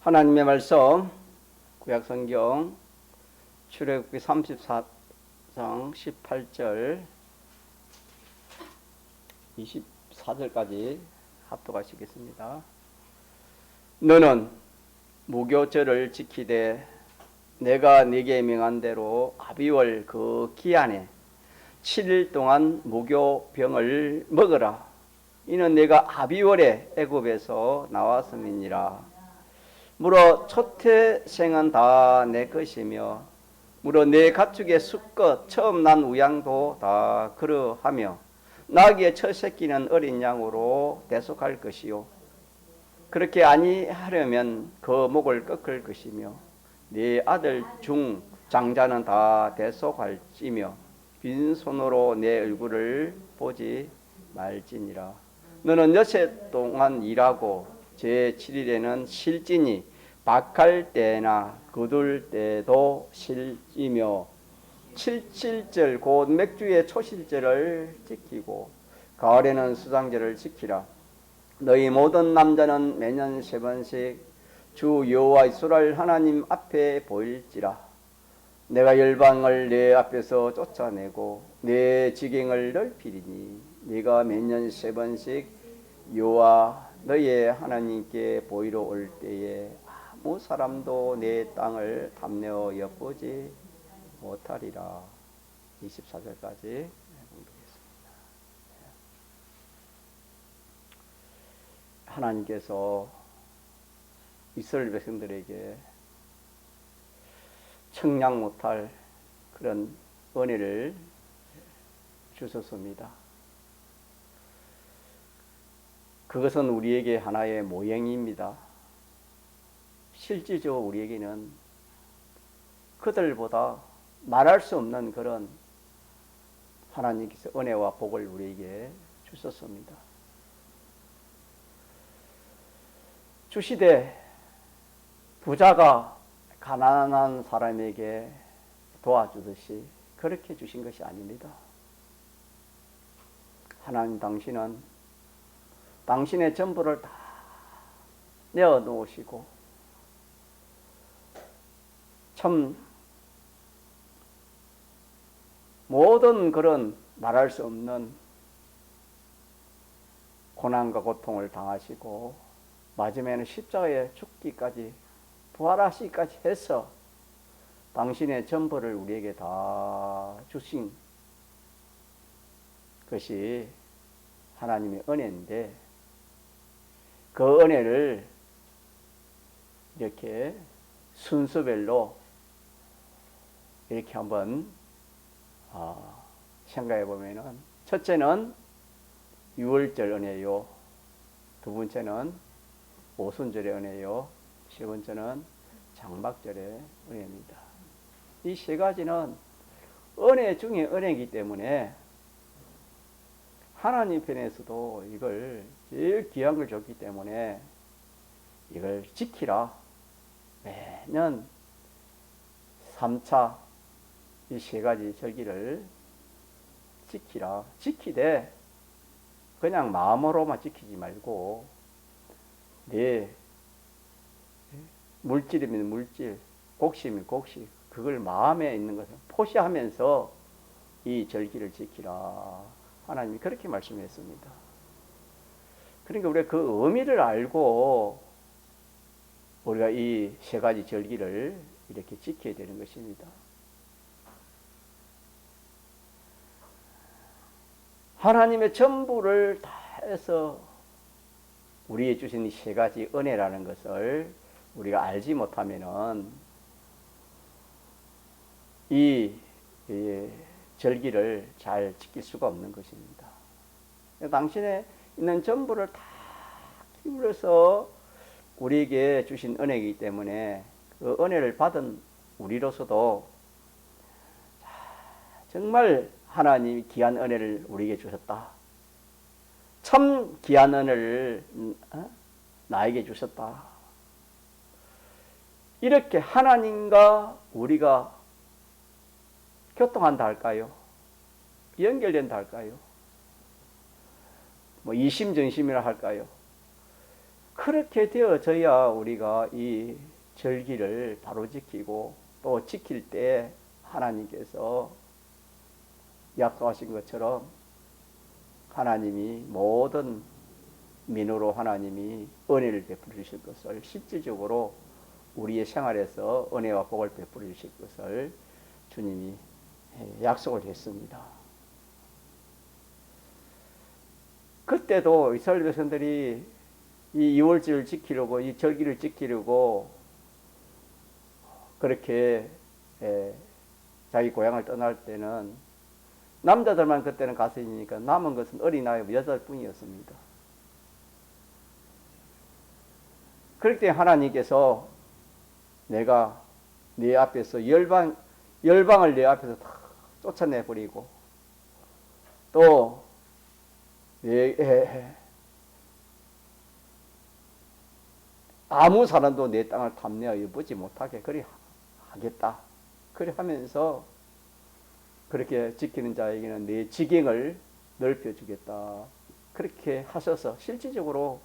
하나님의 말씀 구약성경 출애굽기 34장 18절 24절까지 합독하시겠습니다. 너는 무교절을 지키되 내가 네게 명한 대로 아비월 그 기한에 7일 동안 무교병을 먹으라. 이는 내가 아비월에 애굽에서 나왔음이니라. 무로 초태생은 다 내 것이며 무로 내 가축의 수껏 처음 난 우양도 다 그러하며 나귀의 첫 새끼는 어린 양으로 대속할 것이요 그렇게 아니하려면 그 목을 꺾을 것이며 네 아들 중 장자는 다 대속할지며 빈손으로 내 얼굴을 보지 말지니라. 너는 여섯 동안 일하고 제7일에는 실지니 박할 때나 거둘 때도 실지며 77절 곧 맥주의 초실절을 지키고 가을에는 수장절을 지키라. 너희 모든 남자는 매년 3번씩 주 여호와 이스라엘 하나님 앞에 보일지라. 내가 열방을 내 앞에서 쫓아내고 내 지경을 넓히리니 네가 매년 3번씩 여호와 너희의 하나님께 보이러 올 때에 아무 사람도 내 땅을 탐내어 엿보지 못하리라. 24절까지 공부하겠습니다. 하나님께서 이스라엘 백성들에게 청량 못할 그런 은혜를 주셨습니다. 그것은 우리에게 하나의 모형입니다. 실질적으로 우리에게는 그들보다 말할 수 없는 그런 하나님께서 은혜와 복을 우리에게 주셨습니다. 주시되 부자가 가난한 사람에게 도와주듯이 그렇게 주신 것이 아닙니다. 하나님 당신은 당신의 전부를 다 내어놓으시고 참 모든 그런 말할 수 없는 고난과 고통을 당하시고 마지막에는 십자가에 죽기까지 부활하시기까지 해서 당신의 전부를 우리에게 다 주신 것이 하나님의 은혜인데 그 은혜를 이렇게 순서별로 이렇게 한번 생각해 보면은 첫째는 유월절 은혜요, 두 번째는 오순절의 은혜요, 세 번째는 장막절의 은혜입니다. 이 세 가지는 은혜 중에 은혜이기 때문에 하나님 편에서도 이걸 제일 귀한 걸 줬기 때문에 이걸 지키라. 매년 3차 이 세 가지 절기를 지키라. 지키되 그냥 마음으로만 지키지 말고 내 물질이면 물질, 곡식이면 곡식, 그걸 마음에 있는 것을 포시하면서 이 절기를 지키라. 하나님이 그렇게 말씀했습니다. 그러니까 우리가 그 의미를 알고 우리가 이 세 가지 절기를 이렇게 지켜야 되는 것입니다. 하나님의 전부를 다해서 우리에게 주신 이 세 가지 은혜라는 것을 우리가 알지 못하면은 이 절기를 잘 지킬 수가 없는 것입니다. 당신의 있는 전부를 다 기울여서 우리에게 주신 은혜이기 때문에 그 은혜를 받은 우리로서도 정말 하나님이 귀한 은혜를 우리에게 주셨다. 참 귀한 은혜를 나에게 주셨다. 이렇게 하나님과 우리가 교통한다 할까요? 연결된다 할까요? 뭐 이심전심이라 할까요? 그렇게 되어져야 우리가 이 절기를 바로 지키고 또 지킬 때 하나님께서 약속하신 것처럼 하나님이 모든 민으로 하나님이 은혜를 베풀어 주실 것을 실질적으로 우리의 생활에서 은혜와 복을 베풀어 주실 것을 주님이 약속을 했습니다. 그때도 이스라엘 백성들이 이 유월절을 지키려고 이 절기를 지키려고 그렇게 자기 고향을 떠날 때는 남자들만 그때는 가서이니까 남은 것은 어린아이 여자뿐이었습니다. 그럴 때 하나님께서 내가 네 앞에서 열방을 내 앞에서 다 쫓아내버리고 또 아무 사람도 내 땅을 탐내어 보지 못하게 그리 하겠다. 그리 하면서 그렇게 지키는 자에게는 내 지경을 넓혀주겠다. 그렇게 하셔서 실질적으로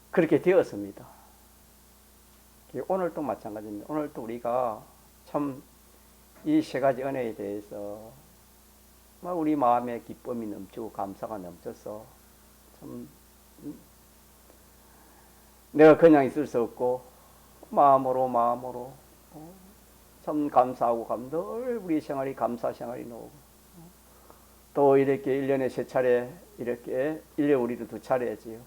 그렇게 되었습니다. 오늘도 마찬가지입니다. 오늘도 우리가 참 이 세 가지 은혜에 대해서 우리 마음에 기쁨이 넘치고 감사가 넘쳐서 참 내가 그냥 있을 수 없고 마음으로 참 감사하고 늘 우리 생활이 감사 생활이 나오고 또 이렇게 1년에 3차례 이렇게 1년 우리도 2차례지요.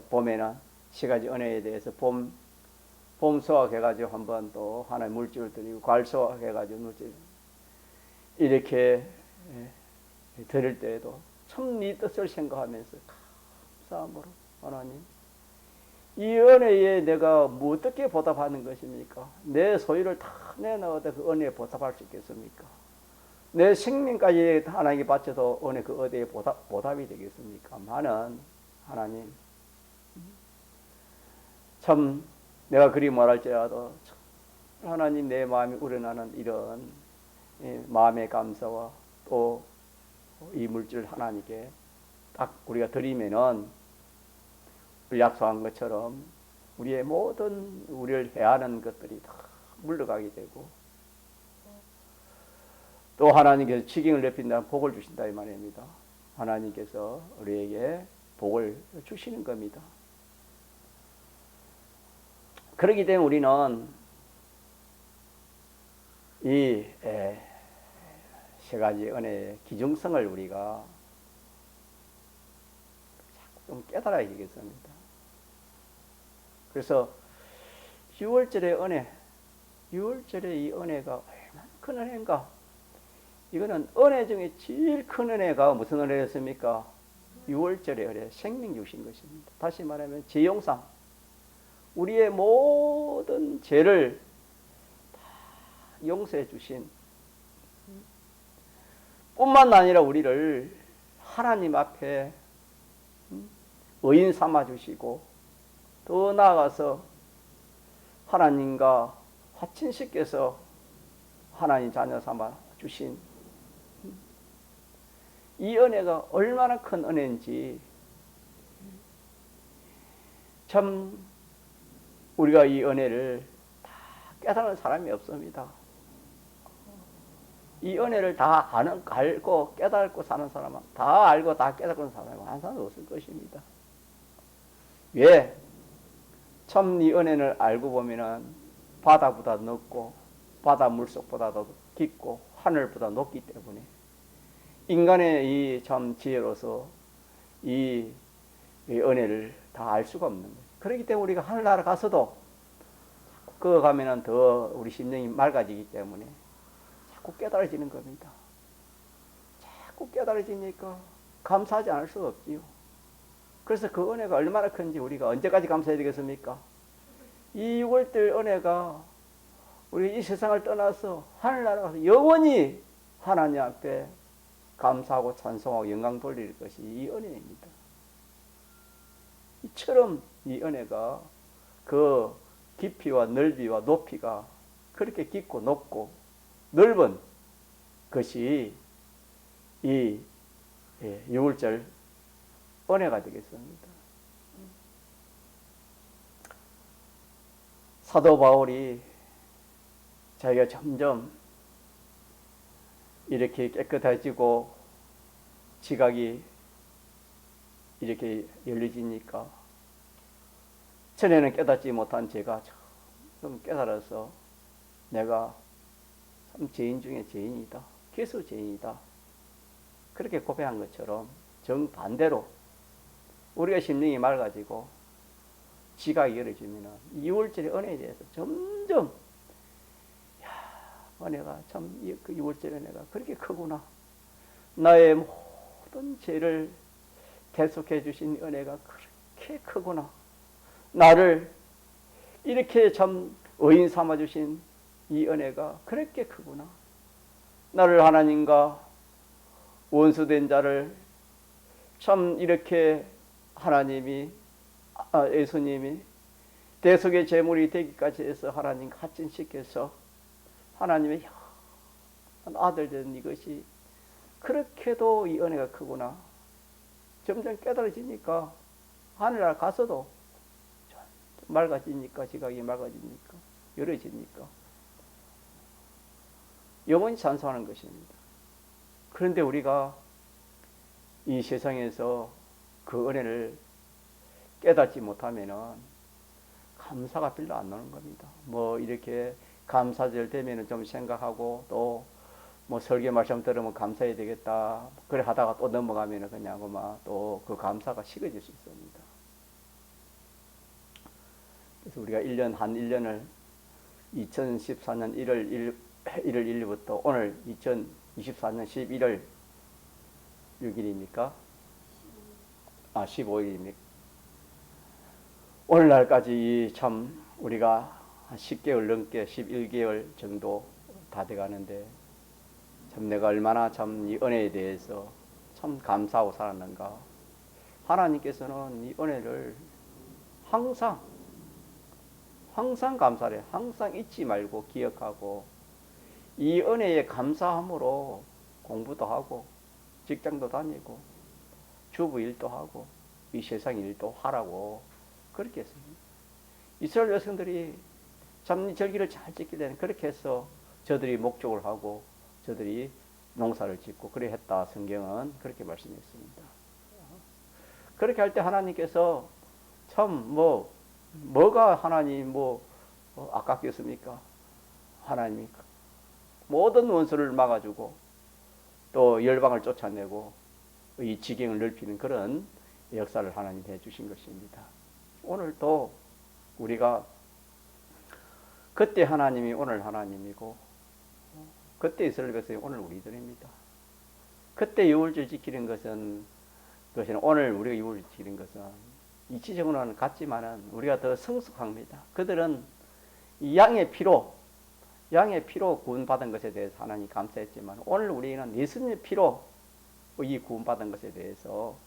봄에는 세 가지 은혜에 대해서 봄 수확해가지고 한번 또 하나의 물질을 드리고 가을 수확해가지고 물질 이렇게 드릴 때에도 참 네 뜻을 생각하면서 감사함으로 하나님 이 은혜에 내가 어떻게 보답하는 것입니까? 내 소유를 다 내놓아도 그 은혜에 보답할 수 있겠습니까? 내 생명까지 하나님께 바쳐도 은혜 그 어디에 보답이 되겠습니까? 많은 하나님 참 내가 그리 말할지라도 하나님 내 마음이 우러나는 이런 마음의 감사와 또 이 물질 하나님께 딱 우리가 드리면은 약속한 것처럼 우리의 모든 우리를 해하는 것들이 다 물러가게 되고 또 하나님께서 지경을 넓힌다는 복을 주신다 이 말입니다. 하나님께서 우리에게 복을 주시는 겁니다. 그렇기 때문에 우리는 이 세 가지 은혜의 기중성을 우리가 좀 깨달아야 되겠습니다. 그래서 6월절의 은혜, 6월절의 이 은혜가 얼마나 큰 은혜인가? 이거는 은혜 중에 제일 큰 은혜가 무슨 은혜였습니까? 6월절의 은혜, 생명 주신 것입니다. 다시 말하면 죄용상, 우리의 모든 죄를 다 용서해 주신 뿐만 아니라 우리를 하나님 앞에 의인 삼아 주시고 더 나아가서 하나님과 화친시켜서 하나님 자녀 삼아 주신 이 은혜가 얼마나 큰 은혜인지 참 우리가 이 은혜를 다 깨달은 사람이 없습니다. 이 은혜를 다 알고 깨닫고 사는 사람은 다 알고 다 깨닫고 사는 사람은 한 사람도 없을 것입니다. 왜? 참 이 은혜를 알고 보면은 바다보다 넓고 바다 물속보다도 깊고 하늘보다 높기 때문에 인간의 이 참 지혜로서 이 은혜를 다 알 수가 없는 거예요. 그렇기 때문에 우리가 하늘나라 가서도 그거 가면은 더 우리 심령이 맑아지기 때문에 자꾸 깨달아지는 겁니다. 자꾸 깨달아지니까 감사하지 않을 수가 없지요. 그래서 그 은혜가 얼마나 큰지 우리가 언제까지 감사해야 되겠습니까? 이 6월절 은혜가 우리 이 세상을 떠나서 하늘나라 가서 영원히 하나님 앞에 감사하고 찬송하고 영광 돌릴 것이 이 은혜입니다. 이처럼 이 은혜가 그 깊이와 넓이와 높이가 그렇게 깊고 높고 넓은 것이 이 6월절 은혜가 되겠습니다. 사도 바울이 자기가 점점 이렇게 깨끗해지고 지각이 이렇게 열려지니까 전에는 깨닫지 못한 제가 좀 깨달아서 내가 참 죄인 중에 죄인이다. 괴수 죄인이다. 그렇게 고백한 것처럼 정반대로 우리가 심령이 맑아지고 지각이 열어지면 6월절의 은혜에 대해서 점점 은혜가 참 그 6월절의 은혜가 그렇게 크구나. 나의 모든 죄를 대속해 주신 은혜가 그렇게 크구나. 나를 이렇게 참 의인 삼아 주신 이 은혜가 그렇게 크구나. 나를 하나님과 원수된 자를 참 이렇게 하나님이 예수님이 대속의 제물이 되기까지 해서 하나님 합진시켜서 하나님의 아들 된 이것이 그렇게도 이 은혜가 크구나. 점점 깨달아지니까 하늘나라 가서도 맑아지니까 지각이 맑아지니까 열어지니까 영원히 찬송하는 것입니다. 그런데 우리가 이 세상에서 그 은혜를 깨닫지 못하면은 감사가 별로 안 나오는 겁니다. 뭐 이렇게 감사절 되면은 좀 생각하고 또 뭐 설교 말씀 들으면 감사해야 되겠다. 그래 하다가 또 넘어가면은 그냥 또 그 감사가 식어질 수 있습니다. 그래서 우리가 1년을 2014년 1월 1일부터 오늘 2024년 11월 6일입니까? 15일입니까? 오늘날까지 참 우리가 한 10개월 넘게 11개월 정도 다 돼가는데 참 내가 얼마나 참 이 은혜에 대해서 참 감사하고 살았는가. 하나님께서는 이 은혜를 항상 감사해. 항상 잊지 말고 기억하고 이 은혜에 감사함으로 공부도 하고 직장도 다니고 주부 일도 하고 이 세상 일도 하라고 그렇게 했습니다. 이스라엘 여성들이 참 절기를 잘 지키게 되는 그렇게 해서 저들이 목적을 하고 저들이 농사를 짓고 그래 했다. 성경은 그렇게 말씀했습니다. 그렇게 할 때 하나님께서 참 뭐가 하나님 아깝겠습니까? 하나님이 모든 원수를 막아주고 또 열방을 쫓아내고 이 지경을 넓히는 그런 역사를 하나님 해주신 것입니다. 오늘도 우리가 그때 하나님이 오늘 하나님이고 그때 이스라엘 백성이 오늘 우리들입니다. 그때 유월절 지키는 것은 오늘 우리가 유월절 지키는 것은 이치적으로는 같지만은 우리가 더 성숙합니다. 그들은 이 양의 피로 구원받은 것에 대해서 하나님 감사했지만 오늘 우리는 예수님의 피로 이 구원받은 것에 대해서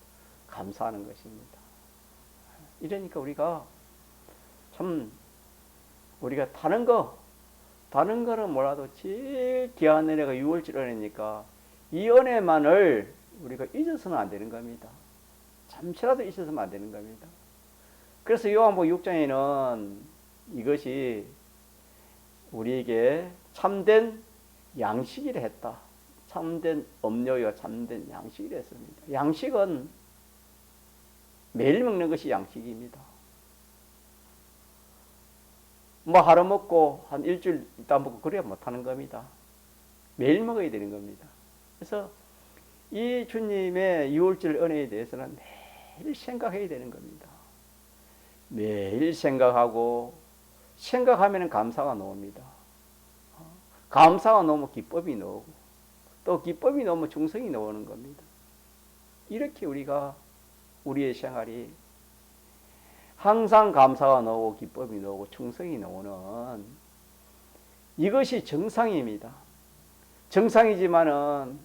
감사하는 것입니다. 이러니까 우리가 참 우리가 다른 거는 몰라도 제일 귀한 은혜가 유월절 은혜니까 이 은혜만을 우리가 잊어서는 안 되는 겁니다. 잠시라도 잊어서는 안 되는 겁니다. 그래서 요한복음 6장에는 이것이 우리에게 참된 양식이라 했다. 참된 음료와 참된 양식이라 했습니다. 양식은 매일 먹는 것이 양식입니다. 하루 먹고 한 일주일 있다 먹고 그래야 못하는 겁니다. 매일 먹어야 되는 겁니다. 그래서 이 주님의 유월절 은혜에 대해서는 매일 생각해야 되는 겁니다. 매일 생각하면 감사가 나옵니다. 감사가 나오면 기쁨이 나오고 또 기쁨이 나오면 충성이 나오는 겁니다. 이렇게 우리의 생활이 항상 감사가 나오고 기쁨이 나오고 충성이 나오는 이것이 정상입니다. 정상이지만은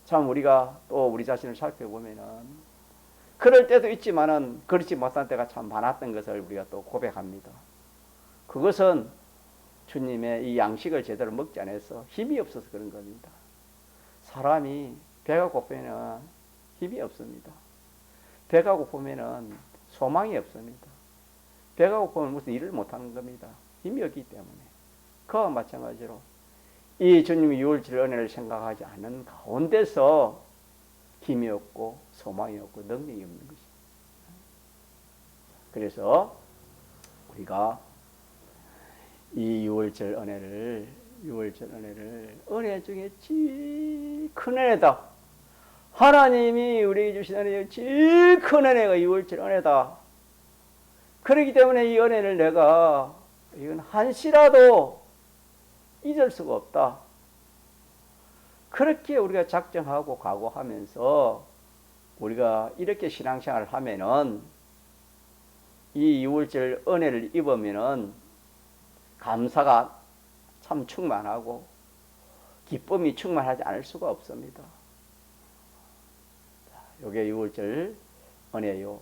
참 우리가 또 우리 자신을 살펴보면은 그럴 때도 있지만은 그렇지 못한 때가 참 많았던 것을 우리가 또 고백합니다. 그것은 주님의 이 양식을 제대로 먹지 않아서 힘이 없어서 그런 겁니다. 사람이 배가 고프면은 힘이 없습니다. 배가 고프면은 소망이 없습니다. 배가 고프면 무슨 일을 못하는 겁니다. 힘이 없기 때문에. 그와 마찬가지로 이 주님의 유월절 은혜를 생각하지 않은 가운데서 힘이 없고 소망이 없고 능력이 없는 것입니다. 그래서 우리가 이 유월절 은혜를 은혜 중에 제일 큰 은혜다. 하나님이 우리에게 주신 은혜 제일 큰 은혜가 유월절 은혜다. 그렇기 때문에 이 은혜를 내가 이건 한시라도 잊을 수가 없다. 그렇게 우리가 작정하고 각오하면서 우리가 이렇게 신앙생활을 하면은 이 유월절 은혜를 입으면은 감사가 참 충만하고 기쁨이 충만하지 않을 수가 없습니다. 이게 유월절 은혜요.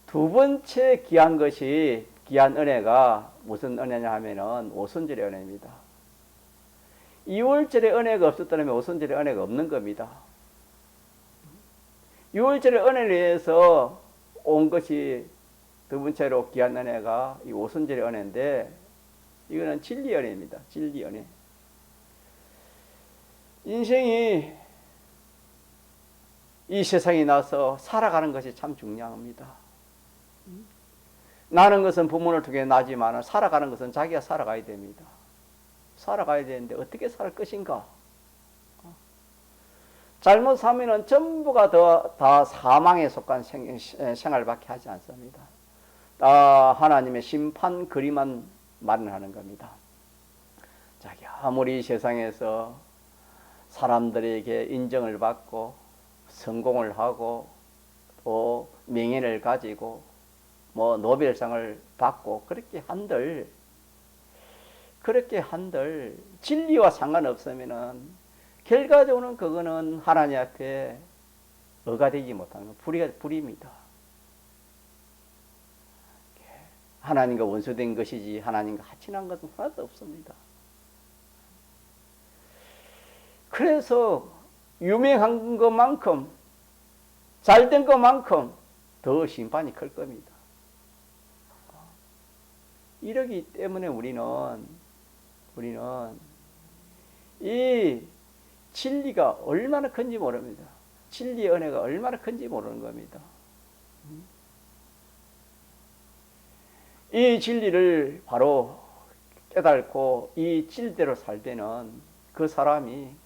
두 번째 귀한 은혜가 무슨 은혜냐 하면은 오순절의 은혜입니다. 유월절의 은혜가 없었다면 오순절의 은혜가 없는 겁니다. 유월절의 은혜를 위해서 온 것이 두 번째로 귀한 은혜가 이 오순절의 은혜인데 이거는 진리 은혜입니다. 진리 은혜. 인생이 이 세상에 나서 살아가는 것이 참 중요합니다. 나는 것은 부모를 통해 나지만 살아가는 것은 자기가 살아가야 됩니다. 살아가야 되는데 어떻게 살 것인가? 잘못 살면은 전부가 다 사망에 속한 생활밖에 하지 않습니다. 다 하나님의 심판 그리만 마련하는 겁니다. 자기 아무리 세상에서 사람들에게 인정을 받고 성공을 하고 또 명예를 가지고 뭐 노벨상을 받고 그렇게 한들 진리와 상관없으면은 결과적으로는 그거는 하나님 앞에 어가 되지 못하는 건 불입니다. 하나님과 원수된 것이지 하나님과 하친한 것은 하나도 없습니다. 그래서 유명한 것만큼 잘된 것만큼 더 심판이 클 겁니다. 이러기 때문에 우리는 이 진리가 얼마나 큰지 모릅니다. 진리의 은혜가 얼마나 큰지 모르는 겁니다. 이 진리를 바로 깨닫고 이 진리대로 살 때는 그 사람이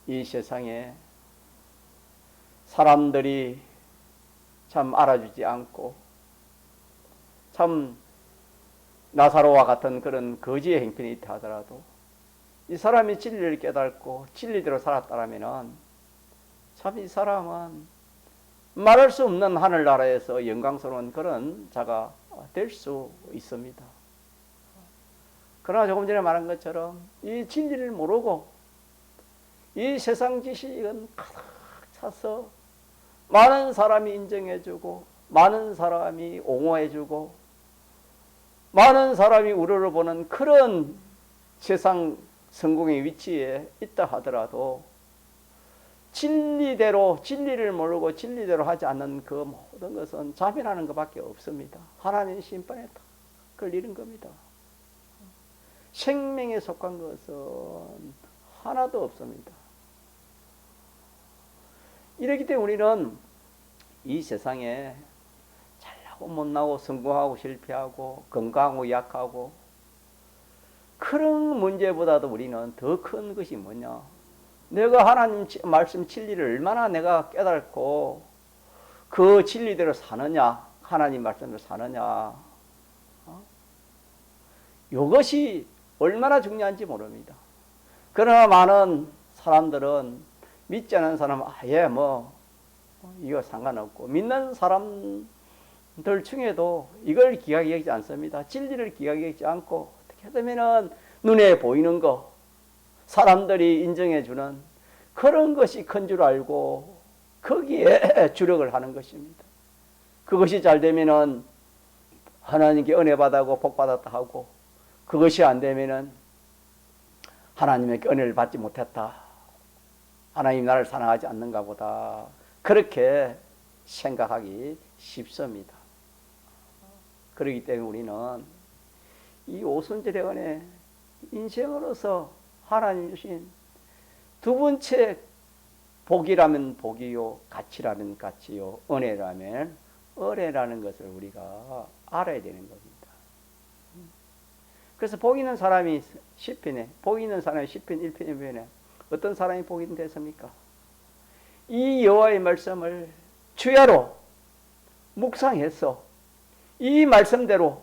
이 세상에 사람들이 참 알아주지 않고 참 나사로와 같은 그런 거지의 행편이 있다 하더라도 이 사람이 진리를 깨닫고 진리대로 살았다라면은 참 이 사람은 말할 수 없는 하늘나라에서 영광스러운 그런 자가 될 수 있습니다. 그러나 조금 전에 말한 것처럼 이 진리를 모르고 이 세상 지식은 가득 차서 많은 사람이 인정해주고 많은 사람이 옹호해주고 많은 사람이 우러러 보는 그런 세상 성공의 위치에 있다 하더라도 진리대로 진리를 모르고 진리대로 하지 않는 그 모든 것은 자멸하는 것밖에 없습니다. 하나님 심판에 다 걸리는 겁니다. 생명에 속한 것은 하나도 없습니다. 이렇기 때문에 우리는 이 세상에 잘나고 못나고 성공하고 실패하고 건강하고 약하고 그런 문제보다도 우리는 더 큰 것이 뭐냐? 내가 하나님 말씀 진리를 얼마나 내가 깨닫고 그 진리대로 사느냐, 하나님 말씀대로 사느냐, 이것이 얼마나 중요한지 모릅니다. 그러나 많은 사람들은 믿지 않는 사람은 아예 이거 상관없고 믿는 사람들 중에도 이걸 귀하게 여기지 않습니다. 진리를 귀하게 여기지 않고 어떻게 되면은 눈에 보이는 거, 사람들이 인정해주는 그런 것이 큰 줄 알고 거기에 주력을 하는 것입니다. 그것이 잘 되면은 하나님께 은혜 받았고 복 받았다 하고 그것이 안 되면은 하나님에게 은혜를 받지 못했다. 하나님 나를 사랑하지 않는가 보다. 그렇게 생각하기 쉽습니다. 그렇기 때문에 우리는 이 오순절의 은혜, 인생으로서 하나님 주신 두 번째 복이라면 복이요, 가치라면 가치요, 은혜라면 은혜라는 것을 우리가 알아야 되는 겁니다. 그래서 복 있는 사람이 시편에, 복 있는 사람이 시편 1편에 어떤 사람이 복이 됐습니까? 이 여호와의 말씀을 주야로 묵상해서 이 말씀대로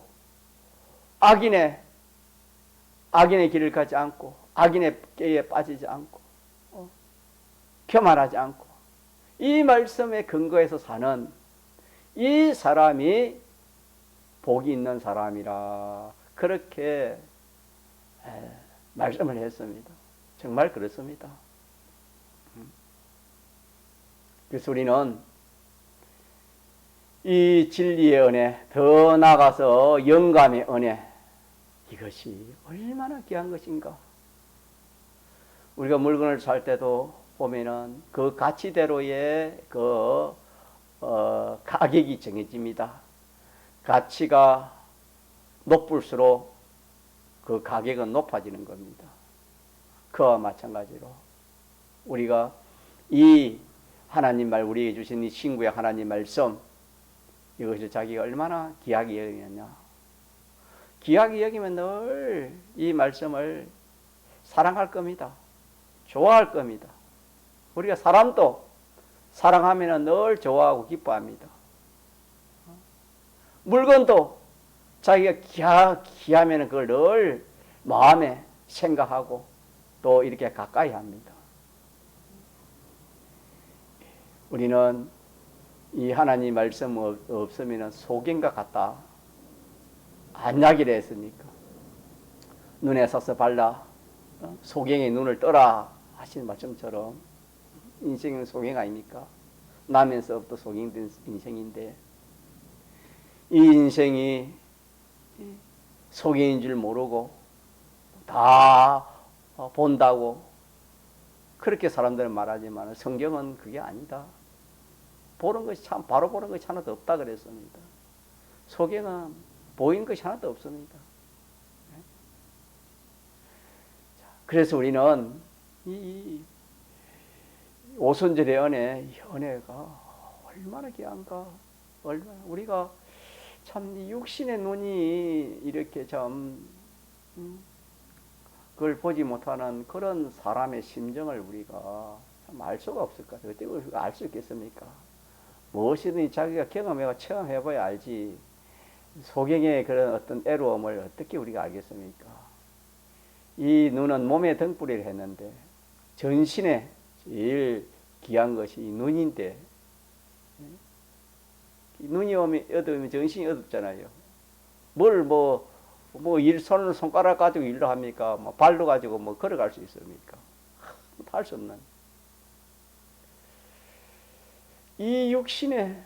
악인의 길을 가지 않고 악인의 깨에 빠지지 않고 교만하지 않고 이 말씀에 근거해서 사는 이 사람이 복이 있는 사람이라 그렇게 말씀을 했습니다. 정말 그렇습니다. 그래서 우리는 이 진리의 은혜, 더 나아가서 영감의 은혜, 이것이 얼마나 귀한 것인가. 우리가 물건을 살 때도 보면은 그 가치대로의 가격이 정해집니다. 가치가 높을수록 그 가격은 높아지는 겁니다. 그와 마찬가지로 우리가 이 하나님 말, 우리에게 주신 이 신구의 하나님 말씀, 이것을 자기가 얼마나 귀하게 여기느냐. 귀하게 여기면 늘 이 말씀을 사랑할 겁니다. 좋아할 겁니다. 우리가 사람도 사랑하면 늘 좋아하고 기뻐합니다. 물건도 자기가 귀하면 그걸 늘 마음에 생각하고 또 이렇게 가까이 합니다. 우리는 이 하나님 말씀 없으면 소경과 같다. 안약이라 했으니까 눈에 서서 발라 소경의 눈을 떠라 하시는 말씀처럼 인생은 소경 아닙니까? 나면서부터 소경된 인생인데 이 인생이 소경인 줄 모르고 다 본다고 그렇게 사람들은 말하지만 성경은 그게 아니다. 보는 것이 참 바로 보는 것이 하나도 없다 그랬습니다. 소경은 보이는 것이 하나도 없습니다. 그래서 우리는 이 오순절의 은혜, 이 은혜가 얼마나 귀한가. 얼마나 우리가 참 육신의 눈이 이렇게 참 그걸 보지 못하는 그런 사람의 심정을 우리가 참 알 수가 없을 것 같아요. 어떻게 우리가 알 수 있겠습니까? 무엇이든지 자기가 경험해가 체험해봐야 알지. 소경의 그런 어떤 애로움을 어떻게 우리가 알겠습니까? 이 눈은 몸의 등불이라 했는데 전신에 제일 귀한 것이 이 눈인데 눈이 어두우면 정신이 어둡잖아요. 뭘 손가락 가지고 일로 합니까? 발로 가지고 걸어갈 수 있습니까? 할 수 없는. 이 육신의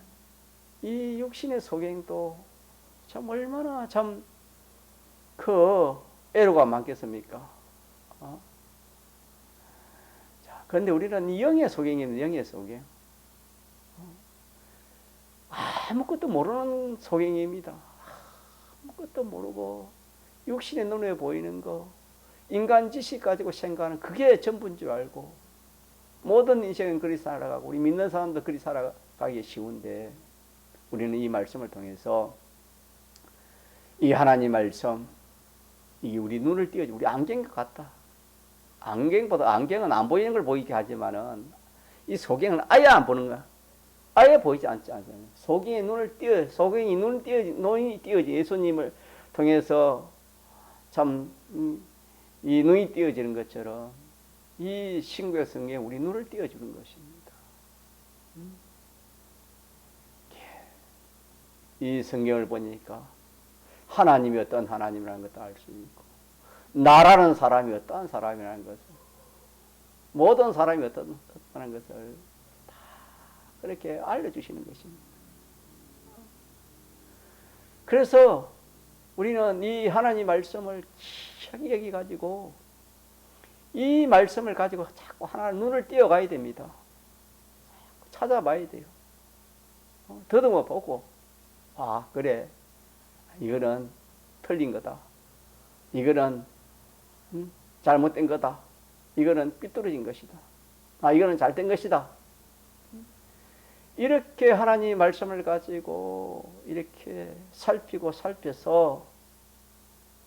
소경도 참 얼마나 참 애로가 많겠습니까? 자, 그런데 우리는 이 영의 소경입니다. 영의 소경. 아무것도 모르는 소경입니다. 아무것도 모르고 육신의 눈에 보이는 거, 인간 지식 가지고 생각하는 그게 전부인 줄 알고 모든 인생은 그리 살아가고 우리 믿는 사람도 그리 살아가기 쉬운데 우리는 이 말씀을 통해서 이 하나님 말씀 이게 우리 눈을 띄워주고 우리 안경과 같다. 안경은 안 보이는 걸 보이게 하지만은 이 소경은 아예 안 보는 거야. 아예 보이지 않잖아요. 소경이 눈이 띄어지 예수님을 통해서 참 이 눈이 띄어지는 것처럼 이 신구의 성경에 우리 눈을 띄어주는 것입니다. 이 성경을 보니까 하나님이 어떤 하나님이라는 것도 알 수 있고 나라는 사람이 어떠한 사람이라는 것을 모든 사람이 어떠한 것을 다 그렇게 알려주시는 것입니다. 그래서 우리는 이 하나님 말씀을 귀하게 여기가지고 이 말씀을 가지고 자꾸 하나 눈을 띄어가야 됩니다. 찾아봐야 돼요. 더듬어 보고 그래 이거는 틀린 거다. 이거는 잘못된 거다. 이거는 삐뚤어진 것이다. 이거는 잘된 것이다. 이렇게 하나님의 말씀을 가지고 이렇게 살피고 살펴서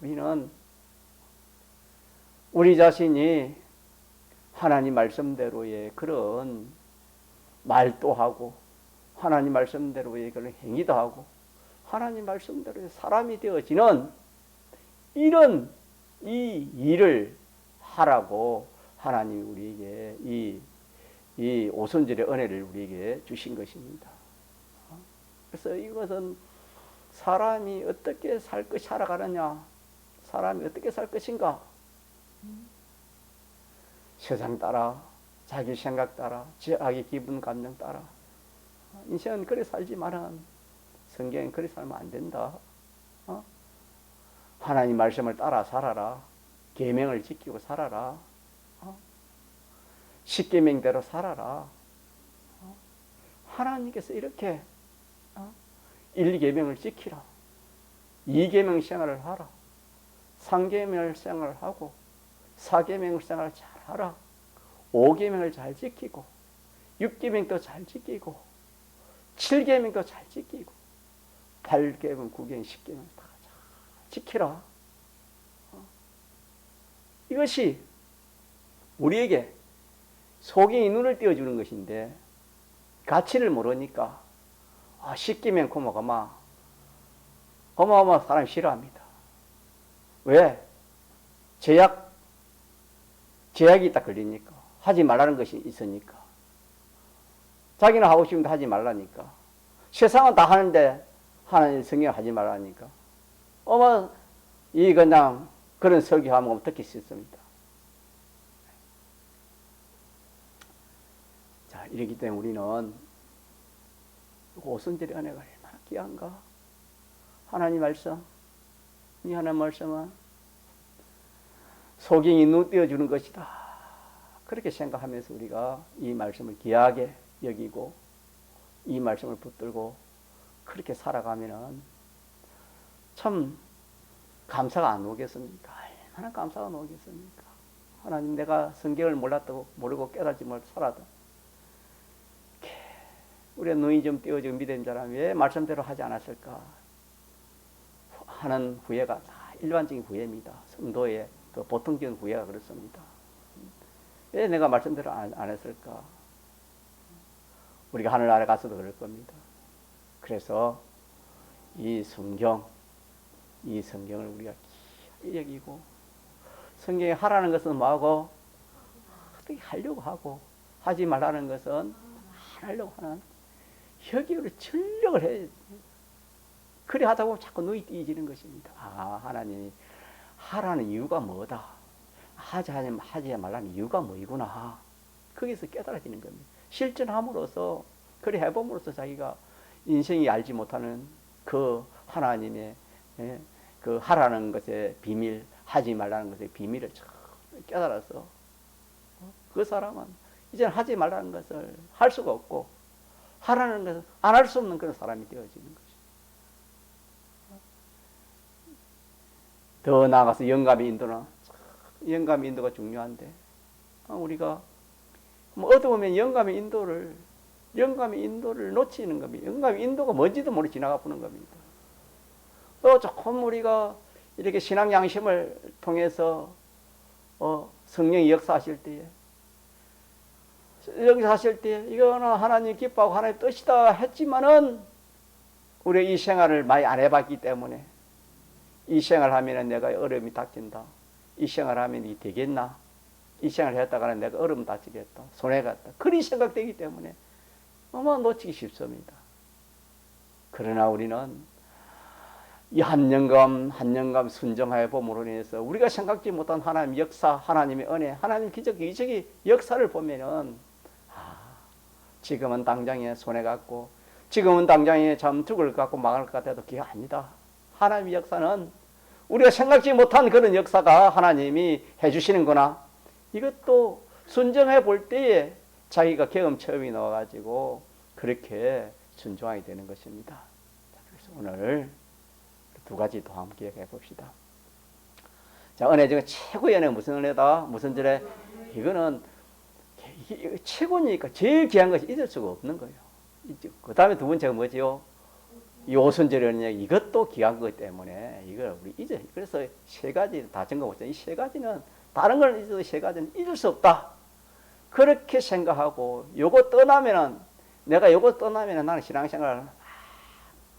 우리는 우리 자신이 하나님 말씀대로의 그런 말도 하고 하나님 말씀대로의 그런 행위도 하고 하나님 말씀대로의 사람이 되어지는 이런 이 일을 하라고 하나님이 우리에게 이 오순절의 은혜를 우리에게 주신 것입니다. 그래서 이것은 사람이 어떻게 살아가느냐, 사람이 어떻게 살 것인가, 세상 따라, 자기 생각 따라, 자기 기분 감정 따라. 인생은 그래 살지만은 성경은 그래 살면 안 된다. 하나님 말씀을 따라 살아라. 계명을 지키고 살아라. 십계명대로 살아라. 하나님께서 이렇게 1계명을 지키라. 2계명 생활을 하라. 3계명 생활을 하고 4계명 생활을 잘 하라. 5계명을 잘 지키고 6계명도 잘 지키고 7계명도 잘 지키고 8계명, 9계명, 10계명 다 잘 지키라. 이것이 우리에게 속에 눈을 띄워주는 것인데 가치를 모르니까 10계명 고마가마 어마어마 사람이 싫어합니다. 왜? 제약이 딱 걸리니까. 하지 말라는 것이 있으니까. 자기는 하고 싶은데 하지 말라니까. 세상은 다 하는데 하나님 성경 하지 말라니까. 그냥 그런 설교하면 어떻게 싶습니다. 자, 이렇기 때문에 우리는 오순절의 은혜가 얼마나 귀한가. 하나님 말씀, 이 하나님 말씀은 소경이 눈 띄워주는 것이다. 그렇게 생각하면서 우리가 이 말씀을 귀하게 여기고 이 말씀을 붙들고 그렇게 살아가면은 참 감사가 안 오겠습니까? 얼마나 감사가 안 오겠습니까? 하나님, 내가 성경을 몰랐다고 모르고 깨달지 못 살아도 우리가 눈이 좀 띄워지고 믿음 자라면 왜 말씀대로 하지 않았을까 하는 후회가 다 일반적인 후회입니다. 성도의 그 보통적인 후회가 그렇습니다. 왜 내가 말씀대로 안 했을까? 우리가 하늘나라에 가서도 그럴 겁니다. 그래서 이 성경을 우리가 귀하게 여기고 성경에 하라는 것은 뭐하고 어떻게 하려고 하고 하지 말라는 것은 안 하려고 하는 여기로 전력을 해. 그래 하다 보면 자꾸 눈이 띄어지는 것입니다. 하나님이 하라는 이유가 뭐다. 하지 말라는 이유가 뭐이구나. 거기서 깨달아지는 겁니다. 실천함으로써 그래 해봄으로써 자기가 인생이 알지 못하는 그 하나님의 그 하라는 것의 비밀, 하지 말라는 것의 비밀을 깨달아서 그 사람은 이제 하지 말라는 것을 할 수가 없고 하라는 것을 안 할 수 없는 그런 사람이 되어지는 것이죠. 더 나아가서 영감의 인도가 중요한데 우리가 어두우면 영감의 인도를 놓치는 겁니다. 영감의 인도가 뭔지도 모르고 지나가 보는 겁니다. 조금 우리가 이렇게 신앙 양심을 통해서 성령이 역사하실 때에 이거는 하나님 기뻐하고 하나님 뜻이다 했지만은 우리 이 생활을 많이 안 해봤기 때문에 이 생활하면 내가 어려움이 닥친다. 이 생활하면 이 되겠나? 이 생활을 했다가는 내가 어려움 닥치겠다. 손해갔다. 그런 생각되기 때문에 아마 놓치기 쉽습니다. 그러나 우리는 이 한 년감 순정하여 봄으로 인해서 우리가 생각지 못한 하나님의 역사, 하나님의 은혜, 하나님의 기적, 이적의 역사를 보면은 지금은 당장에 손해갔고 지금은 당장에 참 죽을 것 같고 망할 것 같아도 그게 아니다. 하나님의 역사는 우리가 생각지 못한 그런 역사가 하나님이 해주시는구나. 이것도 순정해 볼 때에 자기가 경험 체험이 나와가지고 그렇게 순종하게 되는 것입니다. 그래서 오늘 두 가지 또 한번 기억해 봅시다. 자, 은혜 중에 최고의 은혜 무슨 은혜다? 무슨 절에? 이거는 이게 최고니까 제일 귀한 것이 잊을 수가 없는 거예요. 그 다음에 두 번째가 뭐지요? 이 오순절의 은혜, 이것도 귀한 것 때문에 이걸 우리 잊어. 그래서 세 가지 다 증거했잖아요. 이 세 가지는 다른 걸 잊어도 세 가지는 잊을 수 없다. 그렇게 생각하고 요거 떠나면은 내가 요거 떠나면은 나는 신앙생활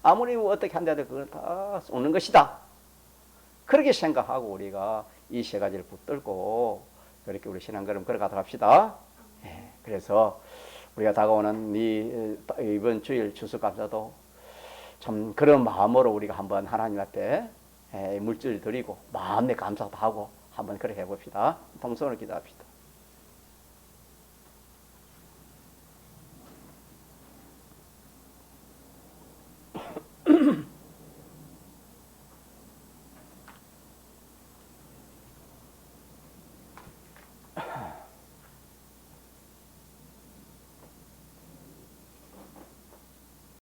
아무리 어떻게 한다도 그건 다 쏘는 것이다. 그렇게 생각하고 우리가 이 세 가지를 붙들고 그렇게 우리 신앙걸음 걸어가도록 합시다. 예, 그래서 우리가 다가오는 이번 주일 추수감사도 참 그런 마음으로 우리가 한번 하나님 앞에 물질 드리고 마음의 감사도 하고 한번 그렇게 해봅시다. 통성으로 기도합시다.